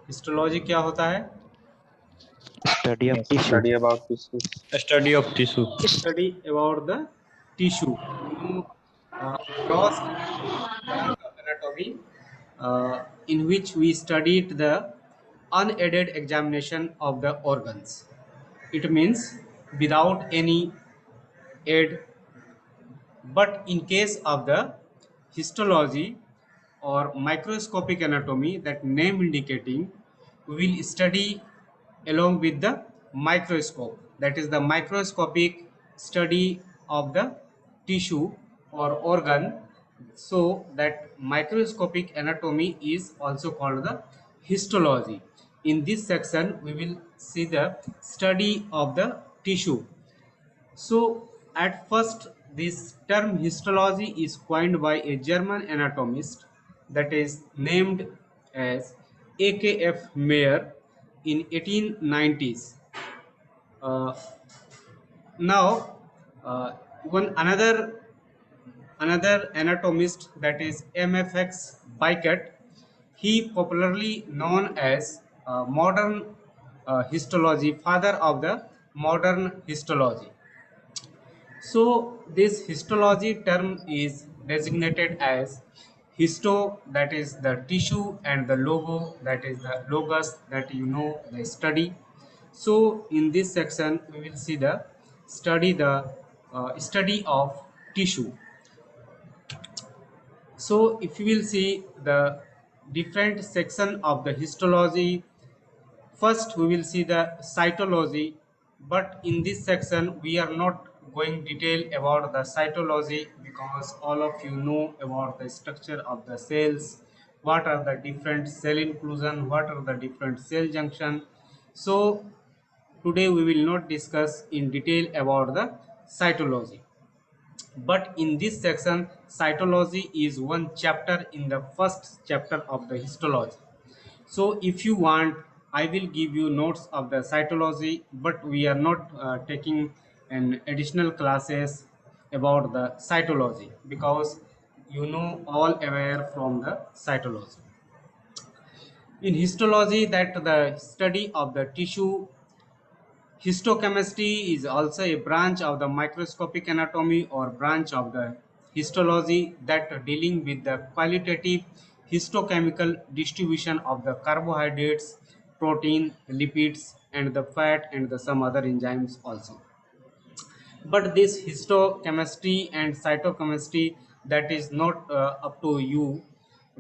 Histology क्या होता है? Study of tissue. Study about tissues. Study of tissue. Study about the tissue. Gross anatomy, in which we studied the unaided examination of the organs. It means without any aid. But in case of the histology or microscopic anatomy, that name indicating, we will study along with the microscope. That is the microscopic study of the tissue or organ. So that microscopic anatomy is also called the histology. In this section, we will see the study of the tissue. So, at first, this term histology is coined by a German anatomist, that is named as AKF Mayer in 1890s. Uh, now, one another anatomist, that is MFX Bicut, he popularly known as modern histology, father of the modern histology. So this histology term is designated as histo, that is the tissue, and the logo, that is the logos, that the study. So in this section we will see the study of tissue. So if you will see the different section of the histology, first, we will see the cytology, but in this section, we are not going detail about the cytology because all of you know about the structure of the cells, what are the different cell inclusion, what are the different cell junction. So today we will not discuss in detail about the cytology. But in this section, cytology is one chapter in the first chapter of the histology. So if you want, I will give you notes of the cytology, but we are not taking an additional classes about the cytology because all aware from the cytology. In histology, that the study of the tissue. Histochemistry is also a branch of the microscopic anatomy or branch of the histology that dealing with the qualitative histochemical distribution of the carbohydrates, protein, lipids, and the fat and the some other enzymes also. But this histochemistry and cytochemistry, that is not up to you,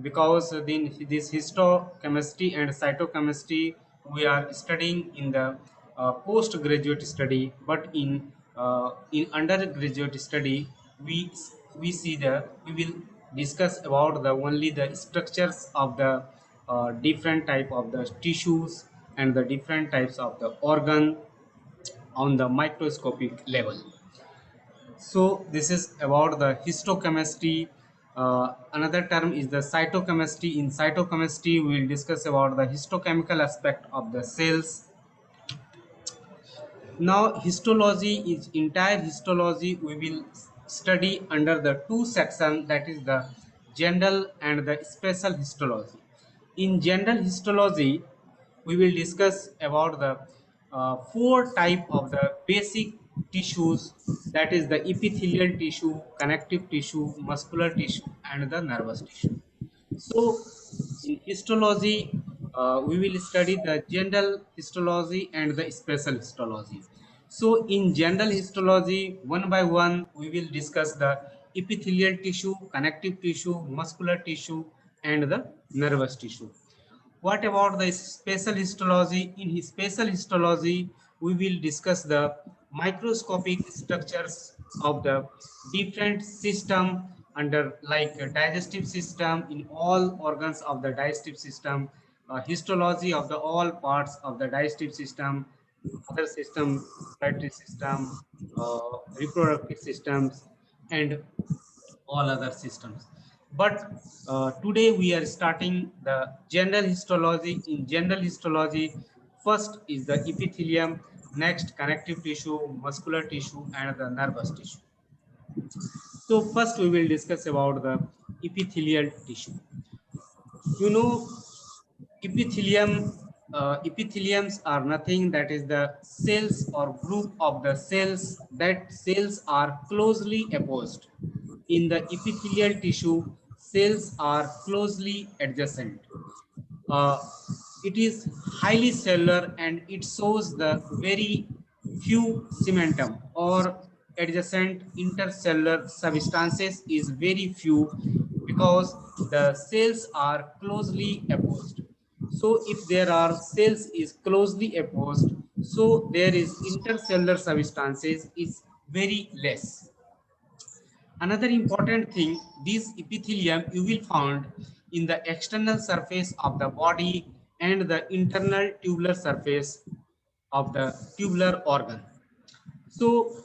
because then this histochemistry and cytochemistry we are studying in the postgraduate study, but in undergraduate study we we will discuss about the only the structures of the different type of the tissues and the different types of the organ on the microscopic level. So this is about the histochemistry. Another term is the cytochemistry. In cytochemistry, we will discuss about the histochemical aspect of the cells. Now, histology is entire histology. We will study under the two sections, that is the general and the special histology. In general histology, we will discuss about the four type of the basic tissues, that is the epithelial tissue, connective tissue, muscular tissue, and the nervous tissue. So, in histology, we will study the general histology and the special histology. So, in general histology, one by one, we will discuss the epithelial tissue, connective tissue, muscular tissue, and the nervous tissue. What about the spatial histology? In his spatial histology, we will discuss the microscopic structures of the different system under like a digestive system, in all organs of the digestive system, histology of the all parts of the digestive system, other system, respiratory system, reproductive systems, and all other systems. But today we are starting the general histology. In general histology, first is the epithelium, next connective tissue, muscular tissue, and the nervous tissue. So first we will discuss about the epithelial tissue. You know, Epitheliums are nothing that is the cells or group of the cells that cells are closely opposed. In the epithelial tissue, cells are closely adjacent. Uh, it is highly cellular and it shows the very few cementum or adjacent intercellular substances is very few because the cells are closely opposed. So if there are cells is closely opposed, so there is intercellular substances is very less. Another important thing, this epithelium you will find in the external surface of the body and the internal tubular surface of the tubular organ. So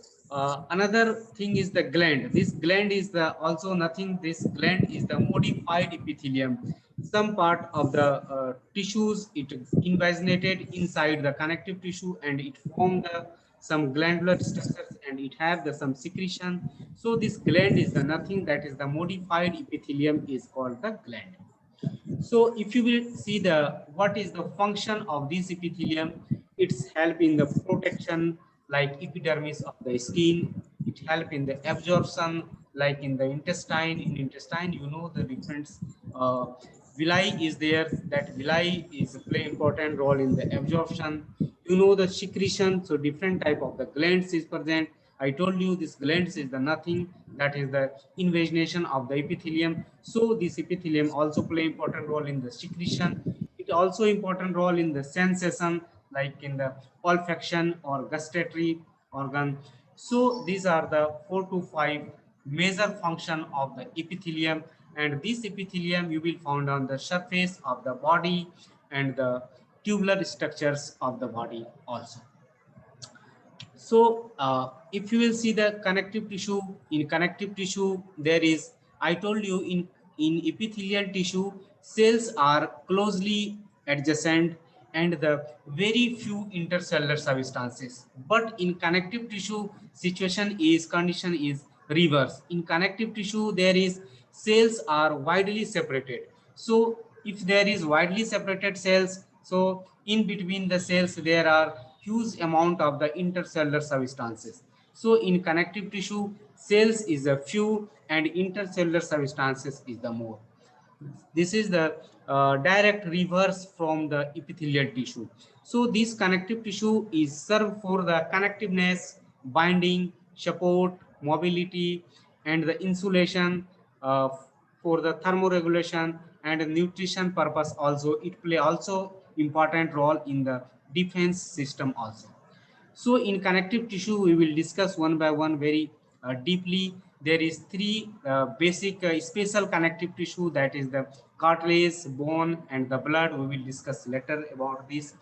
another thing is the gland. This gland is the also nothing. This gland is the modified epithelium. Some part of the tissues it invaginated inside the connective tissue and it formed some glandular structures and it have the some secretion. So this gland is the nothing that is the modified epithelium is called the gland. So if you will see the what is the function of this epithelium, it's help in the protection like epidermis of the skin. It help in the absorption like in the intestine. In intestine, you know the different uh, villi is there. That villi is play important role in the absorption. You know the secretion. So different type of the glands is present. I told you this glands is the nothing that is the invagination of the epithelium. So this epithelium also play important role in the secretion. It also important role in the sensation like in the olfaction or gustatory organ. So these are the 4 to 5 major function of the epithelium, and this epithelium you will find on the surface of the body and the tubular structures of the body also. So if you will see the connective tissue, in connective tissue there is, I told you in epithelial tissue cells are closely adjacent and the very few intercellular substances, but in connective tissue situation is condition is reverse. In connective tissue there is cells are widely separated. So if there is widely separated cells, so in between the cells there are huge amount of the intercellular substances. So in connective tissue cells is a few and intercellular substances is the more. This is the direct reverse from the epithelial tissue. So this connective tissue is served for the connectiveness, binding, support, mobility, and the insulation, uh, for the thermoregulation and nutrition purpose. Also, it play also important role in the defense system also. So in connective tissue, we will discuss one by one very deeply. There is three basic special connective tissue, that is the cartilage, bone, and the blood. We will discuss later about this.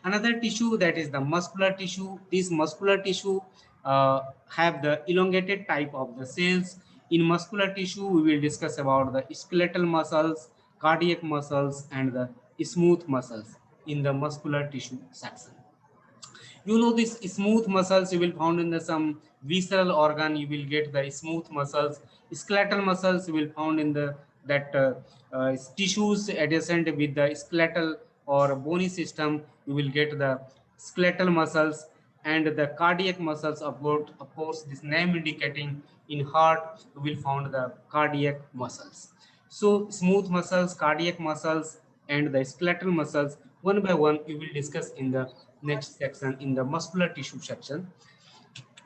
Another tissue that is the muscular tissue. This muscular tissue have the elongated type of the cells. In muscular tissue, we will discuss about the skeletal muscles, cardiac muscles, and the smooth muscles in the muscular tissue section. You know this smooth muscles you will found in the some visceral organ, you will get the smooth muscles. Skeletal muscles you will found in the that tissues adjacent with the skeletal or bony system, you will get the skeletal muscles. And the cardiac muscles, of course this name indicating in heart you will found the cardiac muscles. So smooth muscles, cardiac muscles, and the skeletal muscles, one by one we will discuss in the next section, in the muscular tissue section.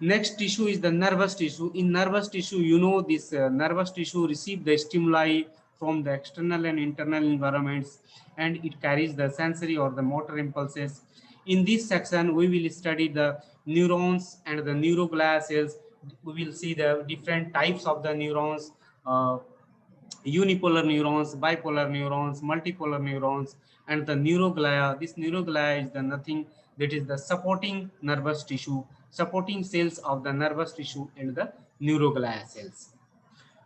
Next tissue is the nervous tissue. In nervous tissue, you know this nervous tissue receive the stimuli from the external and internal environments, and it carries the sensory or the motor impulses. In this section, we will study the neurons and the neuroglia cells. We will see the different types of the neurons, uh, unipolar neurons, bipolar neurons, multipolar neurons, and the neuroglia. This neuroglia is the nothing that is the supporting nervous tissue, supporting cells of the nervous tissue and the neuroglia cells.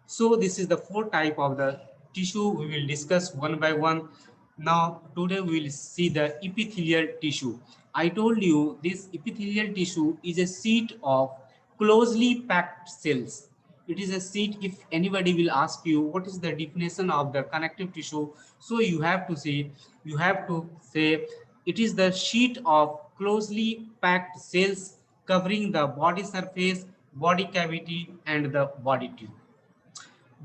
So this is the 4 type of the tissue we will discuss one by one. Now today we will see the epithelial tissue. I told you this epithelial tissue is a sheet of closely packed cells. It is a sheet. If anybody will ask you what is the definition of the connective tissue, so you have to say it is the sheet of closely packed cells covering the body surface, body cavity, and the body tube.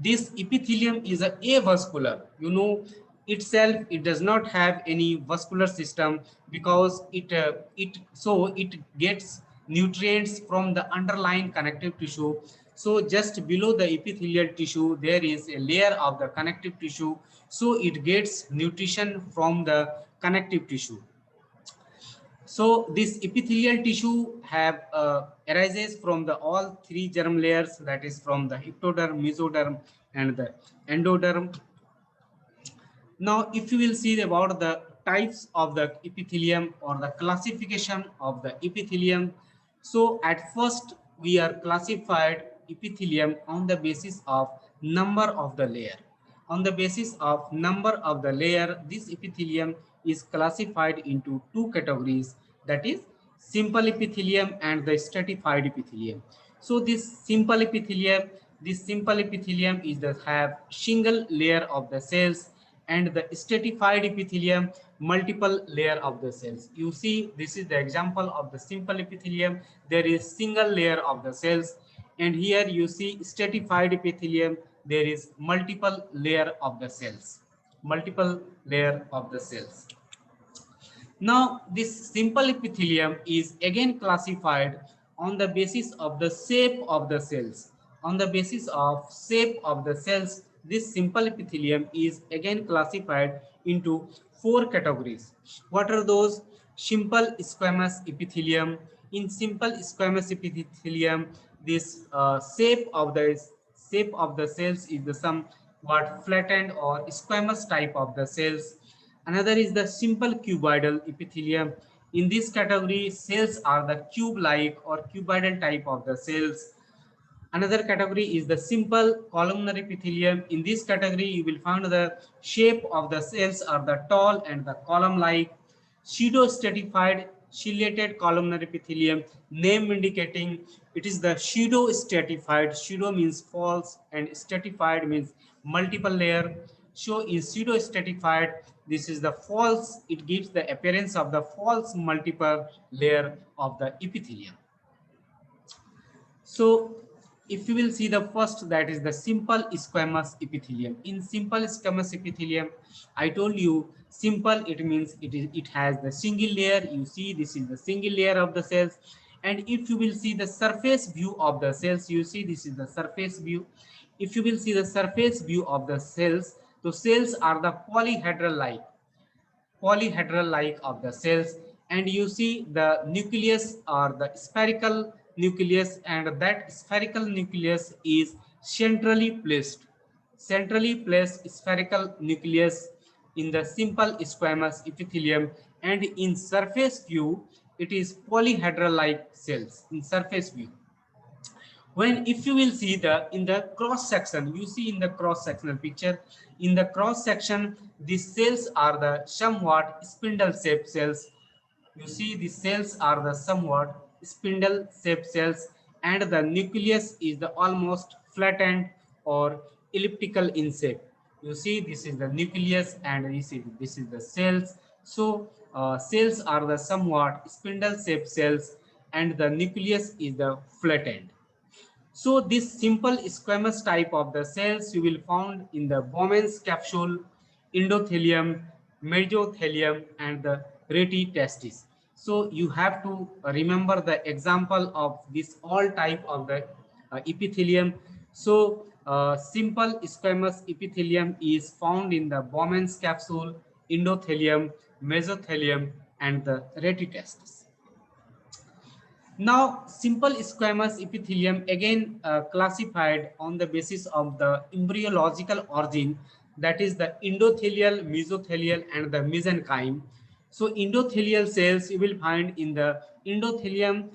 This epithelium is a avascular, itself. It does not have any vascular system because it gets nutrients from the underlying connective tissue. So just below the epithelial tissue there is a layer of the connective tissue, so it gets nutrition from the connective tissue. So this epithelial tissue have arises from the all three germ layers, that is from the ectoderm, mesoderm, and the endoderm. Now, if you will see about the types of the epithelium or the classification of the epithelium, so at first we are classified epithelium on the basis of number of the layer. On the basis of number of the layer, this epithelium is classified into two categories, that is simple epithelium and the stratified epithelium. So this simple epithelium is the have single layer of the cells, and the stratified epithelium multiple layer of the cells. You see, this is the example of the simple epithelium. There is single layer of the cells, and here you see stratified epithelium. There is multiple layer of the cells. Multiple layer of the cells. Now, this simple epithelium is again classified on the basis of the shape of the cells. On the basis of shape of the cells, this simple epithelium is again classified into four categories. What are those? Simple squamous epithelium. In simple squamous epithelium, this shape of the cells is the somewhat flattened or squamous type of the cells. Another is the simple cuboidal epithelium. In this category, cells are the cube-like or cuboidal type of the cells. Another category is the simple columnar epithelium. In this category, you will find the shape of the cells are the tall and the column-like. Pseudo-stratified ciliated columnar epithelium, name indicating it is the pseudo-stratified. Pseudo means false and stratified means multiple layer. So in pseudo-stratified, this is the false. It gives the appearance of the false multiple layer of the epithelium. So if you will see the first, that is the simple squamous epithelium. In simple squamous epithelium, I told you simple, it means it has the single layer. You see, this is the single layer of the cells. And if you will see the surface view of the cells, you see this is the surface view. If you will see the surface view of the cells, the cells are the polyhedral like of the cells, and you see the nucleus or the spherical nucleus, and that spherical nucleus is centrally placed spherical nucleus in the simple squamous epithelium. And in surface view it is polyhedral like cells in surface view. When if you will see the in the cross section, you see in the cross sectional picture, in the cross section these cells are the somewhat spindle shaped cells. You see these cells are the somewhat spindle shaped cells, and the nucleus is the almost flattened or elliptical in shape. You see this is the nucleus, and this is the cells. So cells are the somewhat spindle shaped cells, and the nucleus is the flattened. So this simple squamous type of the cells you will found in the Bowman's capsule, endothelium, mesothelium, and the reti testis. So you have to remember the example of this all type of the epithelium. So simple squamous epithelium is found in the Bowman's capsule, endothelium, mesothelium, and the reti testis. Now, simple squamous epithelium again classified on the basis of the embryological origin, that is the endothelial, mesothelial, and the mesenchyme. So, endothelial cells you will find in the endothelium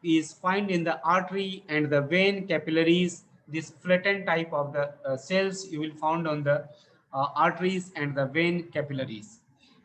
is found in the artery and the vein capillaries. This flattened type of the cells you will find on the arteries and the vein capillaries.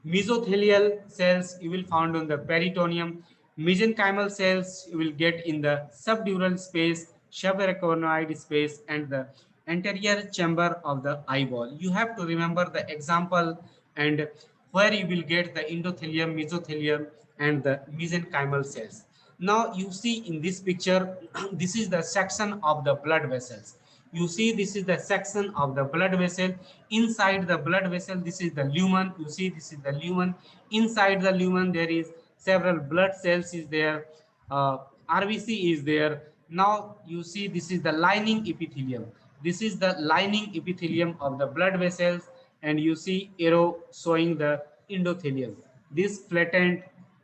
Mesothelial cells you will find on the peritoneum. Mesenchymal cells you will get in the subdural space, subarachnoid space, and the anterior chamber of the eyeball. You have to remember the example and where you will get the endothelium, mesothelium, and the mesenchymal cells. Now you see in this picture, this is the section of the blood vessels. You see this is the section of the blood vessel. Inside the blood vessel, this is the lumen. You see this is the lumen. Inside the lumen there is several blood cells is there. RBC is there. Now you see this is the lining epithelium. This is the lining epithelium of the blood vessels, and you see arrow showing the endothelium. This flattened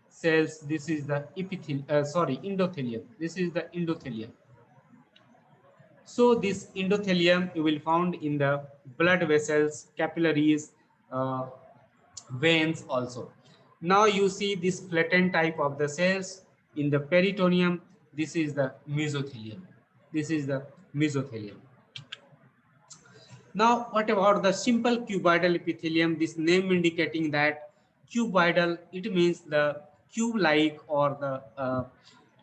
cells, this is the epithelium, endothelium. This is the endothelium. So this endothelium you will found in the blood vessels, capillaries, uh, veins also. Now you see this flattened type of the cells in the peritoneum. This is the mesothelium. This is the mesothelium. Now, what about the simple cuboidal epithelium? This name indicating that cuboidal, it means the cube-like or the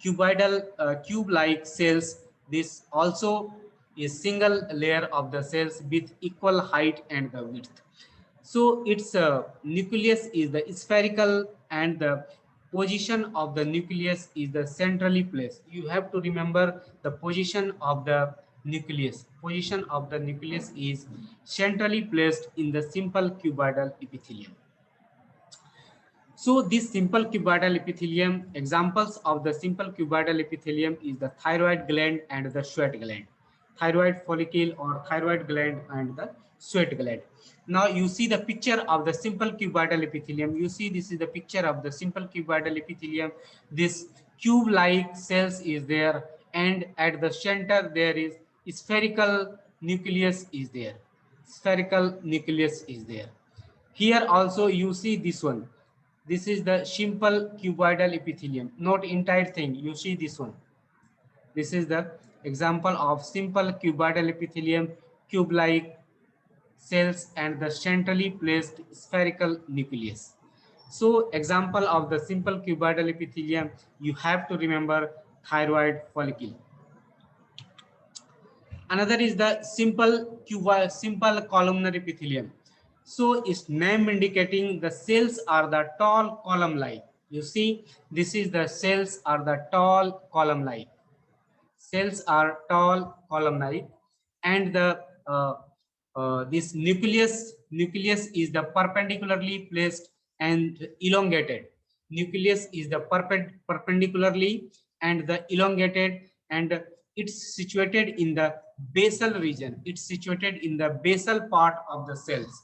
cuboidal cube-like cells. This also is single layer of the cells with equal height and the width. So its nucleus is the spherical, and the position of the nucleus is the centrally placed. You have to remember the position of the nucleus. Position of the nucleus is centrally placed in the simple cuboidal epithelium. So this simple cuboidal epithelium, examples of the simple cuboidal epithelium is the thyroid gland and the sweat gland. Thyroid follicle or thyroid gland and the sweat gland. Now you see the picture of the simple cuboidal epithelium. You see this is the picture of the simple cuboidal epithelium. This cube-like cells is there, and at the center there is spherical nucleus is there. Spherical nucleus is there. Here also you see this one. This is the simple cuboidal epithelium, not entire thing. You see this one. This is the example of simple cuboidal epithelium, cube-like cells and the centrally placed spherical nucleus. So example of the simple cuboidal epithelium, you have to remember thyroid follicle. Another is the simple columnar epithelium. So its name indicating the cells are the tall column like. You see this is the cells are the tall column like. Cells are tall columnar, and the this nucleus is the perpendicularly placed and elongated. Nucleus is the perpendicularly and the elongated, and it's situated in the basal region. It's situated in the basal part of the cells.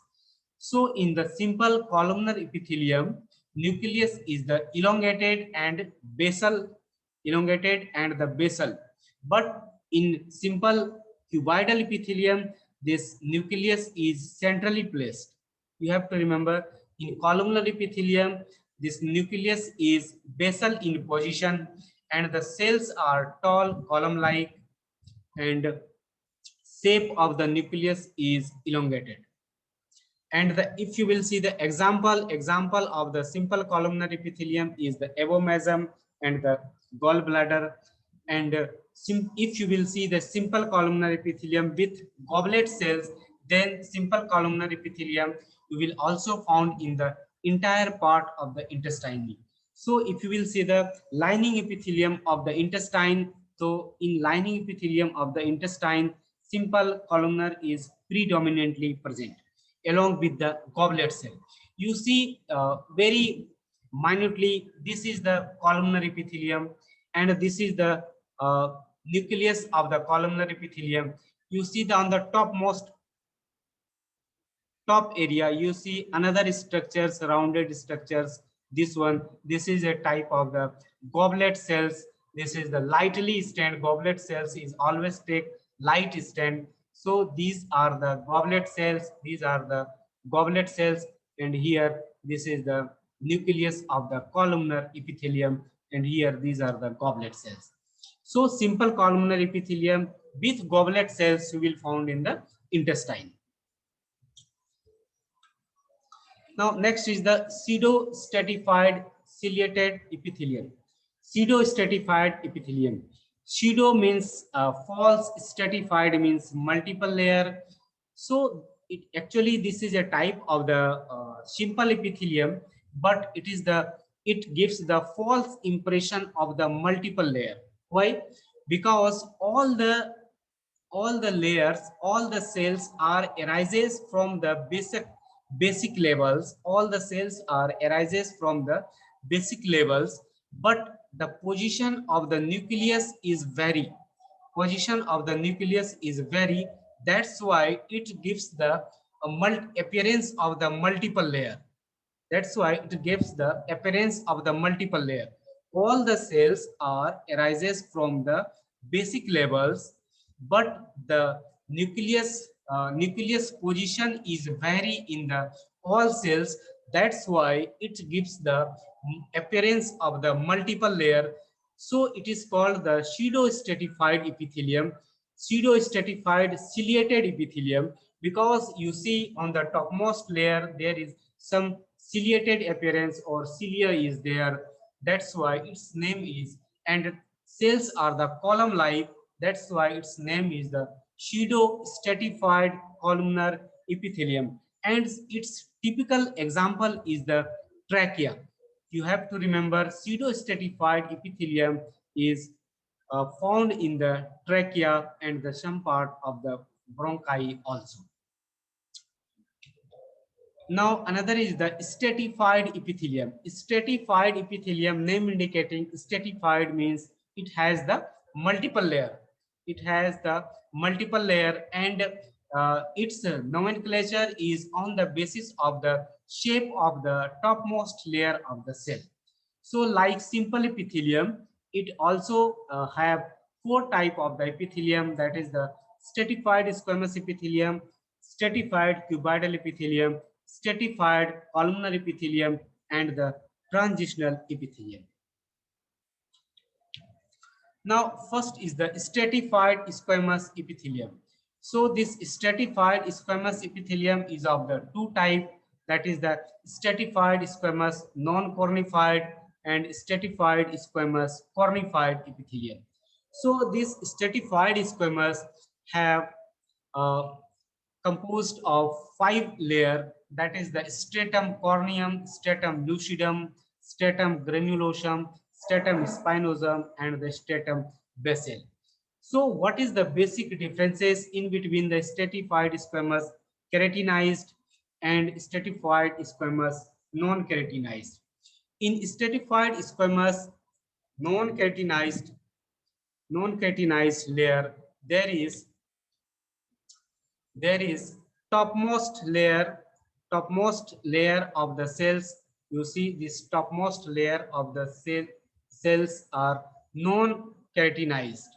So in the simple columnar epithelium, nucleus is the elongated and basal, elongated and the basal. But in simple cuboidal epithelium, this nucleus is centrally placed. You have to remember in columnar epithelium, this nucleus is basal in position, and the cells are tall column-like, and shape of the nucleus is elongated. And if you will see the example of the simple columnar epithelium is the abomasum and the gallbladder. And if you will see the simple columnar epithelium with goblet cells, then simple columnar epithelium you will also found in the entire part of the intestine. So if you will see the lining epithelium of the intestine, so in lining epithelium of the intestine, simple columnar is predominantly present along with the goblet cell. You see very minutely, this is the columnar epithelium, and this is the nucleus of the columnar epithelium. You see the on the top area, you see another structures, rounded structures. This one, this is a type of the goblet cells. This is the lightly stand goblet cells is always take light stand. So these are the goblet cells, these are the goblet cells, and here this is the nucleus of the columnar epithelium, and here these are the goblet cells. So simple columnar epithelium with goblet cells you will found in the intestine. Now next is the pseudostratified ciliated epithelium. Pseudostratified epithelium. Pseudo means false, stratified means multiple layer. So it actually this is a type of the simple epithelium, but it gives the false impression of the multiple layer. Why? Because all the layers, all the cells are arises from the basic levels. All the cells are arises from the basic levels, but the position of the nucleus is vary. Position of the nucleus is vary. That's why it gives the appearance of the multiple layer. That's why it gives the appearance of the multiple layer. All the cells are arises from the basic levels, but the nucleus position is vary in the all cells. That's why it gives the appearance of the multiple layer. So it is called the pseudo-stratified epithelium, pseudo-stratified ciliated epithelium, because you see on the topmost layer there is some ciliated appearance or cilia is there. That's why its name is, and cells are the column like. That's why its name is the pseudo stratified columnar epithelium, and its typical example is the trachea. You have to remember pseudo stratified epithelium is found in the trachea and the some part of the bronchi also. Now another is the stratified epithelium. Stratified epithelium, name indicating stratified means it has the multiple layer. It has the multiple layer, and its nomenclature is on the basis of the shape of the topmost layer of the cell. So like simple epithelium, it also have four type of the epithelium, that is the stratified squamous epithelium, stratified cuboidal epithelium, stratified columnar epithelium, and the transitional epithelium. Now, first is the stratified squamous epithelium. So this stratified squamous epithelium is of the two type, that is the stratified squamous non-cornified and stratified squamous cornified epithelium. So this stratified squamous have uh, composed of five layer, that is the stratum corneum, stratum lucidum, stratum granulosum, stratum spinosum, and the stratum basal. So what is the basic differences in between the stratified squamous keratinized and stratified squamous non-keratinized? In stratified squamous non-keratinized non-keratinized layer, there is topmost layer of the cells. You see this topmost layer of the cells are non keratinized.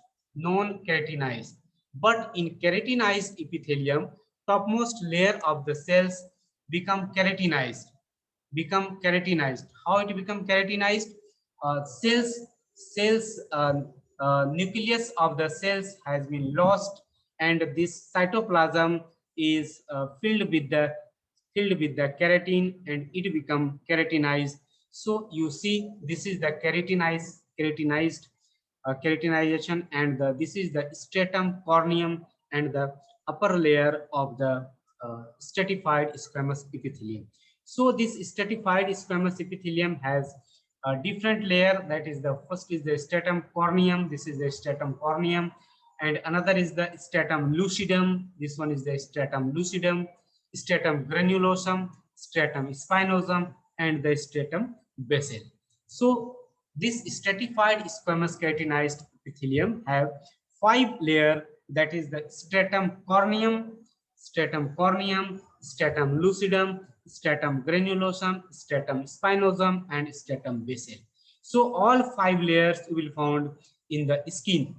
But in keratinized epithelium, topmost layer of the cells become keratinized. How it become keratinized? Cells nucleus of the cells has been lost, and this cytoplasm is filled with the keratin, and it become keratinized. So you see this is the keratinized keratinization, and this is the stratum corneum and the upper layer of the stratified squamous epithelium. So this stratified squamous epithelium has a different layer, that is the first is the stratum corneum. This is the stratum corneum, and another is the stratum lucidum. This one is the stratum lucidum, stratum granulosum, stratum spinosum, and the stratum basal. So this stratified squamous keratinized epithelium have five layer, that is the stratum corneum, stratum lucidum, stratum granulosum, stratum spinosum, and stratum basal. So all five layers you will found in the skin.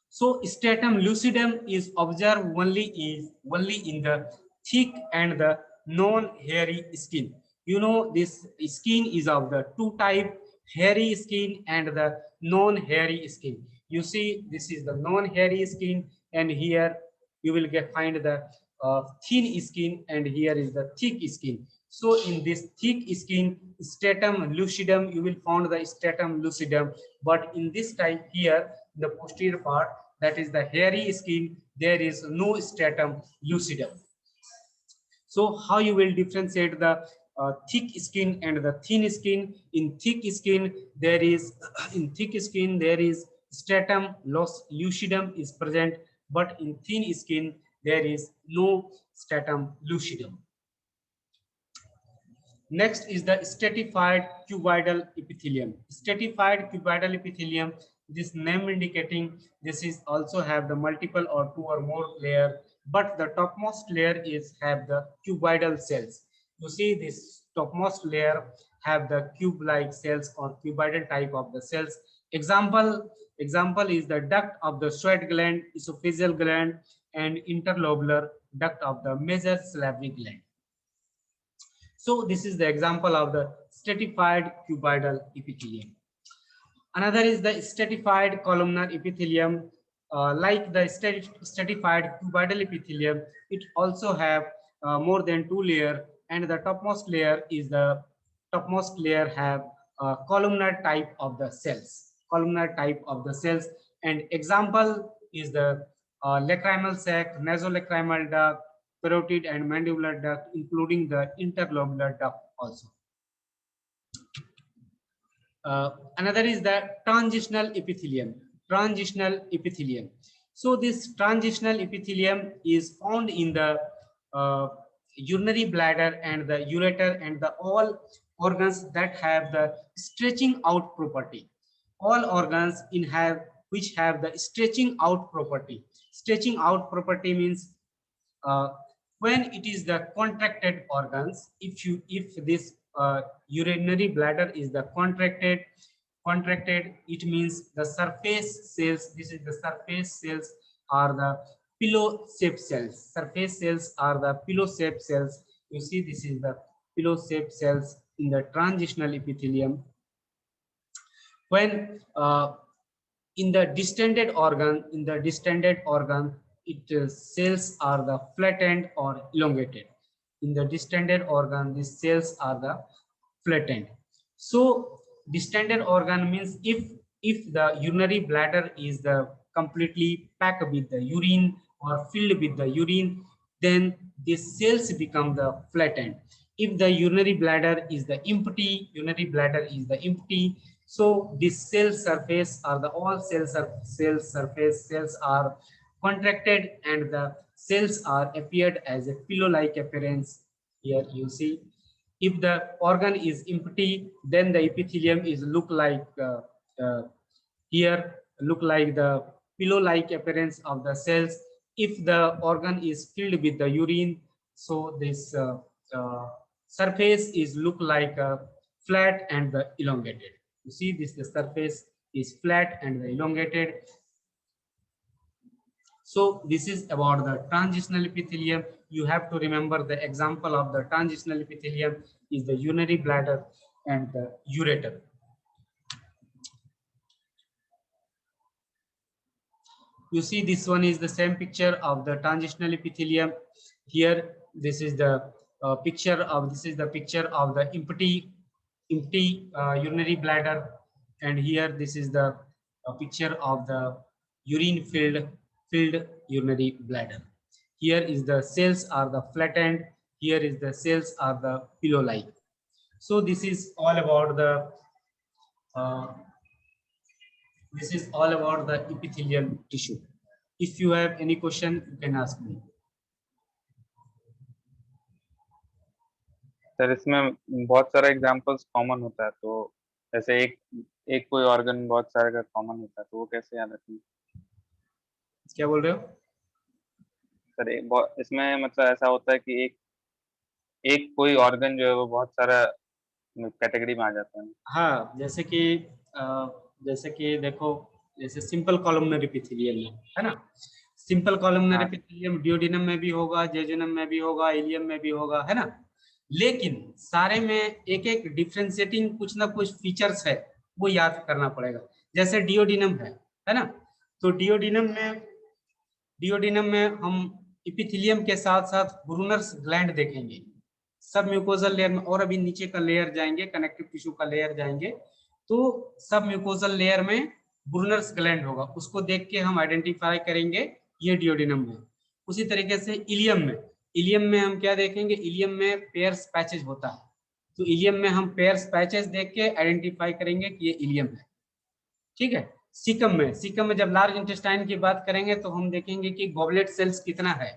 So stratum lucidum is observed only in the thick and the non-hairy skin. You know this skin is of the two type, hairy skin and the non-hairy skin. You see this is the non-hairy skin, and here you will find the thin skin, and here is the thick skin. So in this thick skin, stratum lucidum, you will find the stratum lucidum, but in this type here in the posterior part, that is the hairy skin, there is no stratum lucidum. So how you will differentiate the thick skin and the thin skin? In thick skin there is stratum lucidum is present, but in thin skin there is no stratum lucidum. Next is the stratified cuboidal epithelium. Stratified cuboidal epithelium, this name indicating this is also have the multiple or two or more layer, but the topmost layer is have the cuboidal cells. You see this topmost layer have the cube-like cells or cuboidal type of the cells. Example is the duct of the sweat gland, esophageal gland, and interlobular duct of the major salivary gland. So this is the example of the stratified cuboidal epithelium. Another is the stratified columnar epithelium. Like the stratified cuboidal epithelium, it also have more than two layer, and the topmost layer have columnar type of the cells. And example is the lacrimal sac, nasolacrimal duct, parotid and mandibular duct, including the interlobular duct also. Another is the transitional epithelium. So this transitional epithelium is found in the urinary bladder and the ureter and the all organs that have the stretching out property. All organs which have the stretching out property. Stretching out property means when it is the contracted organs, if this urinary bladder is the contracted, it means the surface cells, this is the surface cells are the pillow shaped cells. You see, this is the pillow shaped cells in the transitional epithelium. When in the distended organ, cells are the flattened or elongated. In the distended organ, these cells are the flattened. So distended organ means if the urinary bladder is the completely packed with the urine or filled with the urine, then these cells become the flattened. If the urinary bladder is the empty, so this cell surface or the all cells are contracted and the cells are appeared as a pillow-like appearance. Here you see, if the organ is empty, then the epithelium is look like here look like the pillow-like appearance of the cells. If the organ is filled with the urine, so this surface is look like flat and the elongated. You see, the surface is flat and elongated. So this is about the transitional epithelium. You have to remember the example of the transitional epithelium is the urinary bladder and the ureter. You see, this one is the same picture of the transitional epithelium. Here, this is the picture of the empty urinary bladder, and here this is the picture of the urine filled urinary bladder. Here is the cells are the flattened. Here is the cells are the pillow-like. So this is all about the epithelial tissue. If you have any question, you can ask me. Sir इसमें बहुत सारा examples common होता है, तो जैसे एक कोई organ बहुत सारे का कॉमन होता है, तो वो कैसे याद रखेंगे? क्या बोल रहे हो सर? इसमें मतलब ऐसा होता है कि एक कोई ऑर्गन जो है वो बहुत सारा कैटेगरी में आ जाता है। हाँ, जैसे कि देखो, जैसे सिंपल कॉलमनर एपिथेलियम है ना, सिंपल कॉलमनर एपिथेलियम डियोडिनम में भी होगा, जेजुनम में भी होगा, इलियम में भी होगा, है ना। लेकिन सारे में एक एक डिफरेंशिएटिंग कुछ ना कुछ फीचर्स है, वो याद करना पड़ेगा। जैसे डियोडिनम है ना, तो डियोडिनम में हम एपिथेलियम के साथ साथ ब्रूनर्स ग्लैंड देखेंगे सब म्यूकोजल लेयर में, और अभी नीचे का लेयर जाएंगे, कनेक्टिव टिश्यू का लेयर जाएंगे, तो सब म्यूकोजल लेयर में ब्रूनर्स ग्लैंड होगा, उसको देख के हम आइडेंटिफाई करेंगे ये डियोडिनम है। उसी तरीके से इलियम में हम क्या देखेंगे, इलियम में पेयर्स पैचेज होता है, तो इलियम में हम पेयर्स पैचेज देख के आइडेंटिफाई करेंगे कि ये इलियम है। ठीक है। सीकम में जब लार्ज इंटेस्टाइन की बात करेंगे तो हम देखेंगे कि गॉबलेट सेल्स कितना है,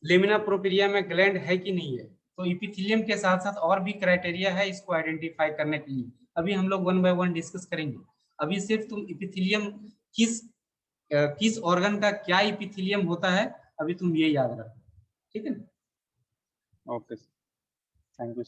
लेमिना प्रोपेरिया में ग्लैंड है कि नहीं है। तो इपिथेलियम के साथ साथ और भी क्राइटेरिया है इसको आइडेंटिफाई करने के लिए, अभी हम लोग वन बाय वन डिस्कस करेंगे। अभी सिर्फ तुम इपिथेलियम किस ऑर्गन का क्या इपिथेलियम होता है अभी तुम ये याद रखो, ठीक है। Okay, thank you.